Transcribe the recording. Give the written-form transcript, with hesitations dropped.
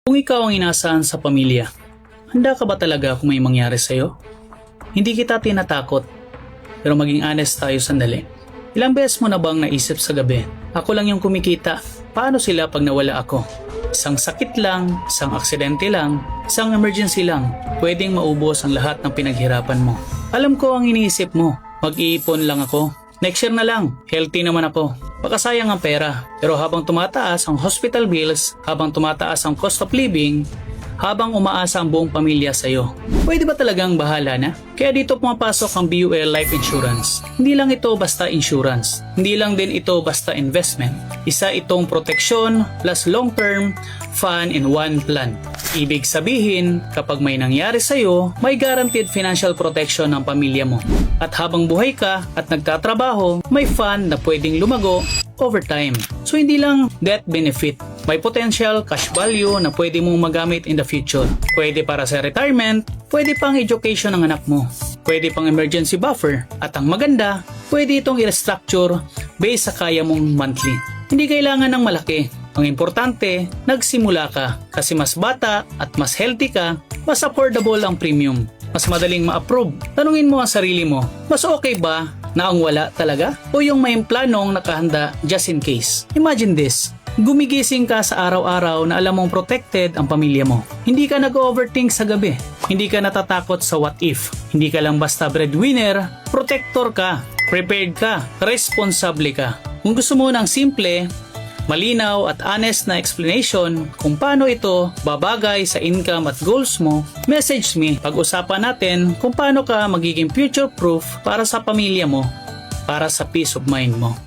Kung ikaw ang inaasahan sa pamilya, handa ka ba talaga kung may mangyari sa'yo? Hindi kita tinatakot, pero maging honest tayo sandali. Ilang beses mo na bang naisip sa gabi, ako lang yung kumikita, paano sila pag nawala ako? Isang sakit lang, isang aksidente lang, isang emergency lang, pwedeng maubos ang lahat ng pinaghirapan mo. Alam ko ang iniisip mo, mag-iipon lang ako. Next year na lang, healthy naman ako. Baka sayang ang pera. Pero habang tumataas ang hospital bills, habang tumataas ang cost of living, habang umaasa ang buong pamilya sa'yo, pwede ba talagang bahala na? Kaya dito pumapasok ang BUL Life Insurance. Hindi lang ito basta insurance. Hindi lang din ito basta investment. Isa itong proteksyon plus long-term fund in one plan. Ibig sabihin, kapag may nangyari sa'yo, may guaranteed financial protection ng pamilya mo. At habang buhay ka at nagtatrabaho, may fund na pwedeng lumago over time. So hindi lang death benefit, may potential cash value na pwede mong magamit in the future. Pwede para sa retirement, pwede pang education ng anak mo, pwede pang emergency buffer, at ang maganda, pwede itong i-restructure based sa kaya mong monthly. Hindi kailangan ng malaki. Ang importante, nagsimula ka kasi mas bata at mas healthy ka, mas affordable ang premium, mas madaling ma-approve. Tanungin mo ang sarili mo, mas okay ba na ang wala talaga? O yung may planong nakahanda just in case? Imagine this, gumigising ka sa araw-araw na alam mong protected ang pamilya mo. Hindi ka nag-overthink sa gabi. Hindi ka natatakot sa what if. Hindi ka lang basta breadwinner, protector ka, prepared ka, responsable ka. Kung gusto mo ng simple, malinaw at honest na explanation kung paano ito babagay sa income at goals mo, message me. Pag-usapan natin kung paano ka magiging future-proof para sa pamilya mo, para sa peace of mind mo.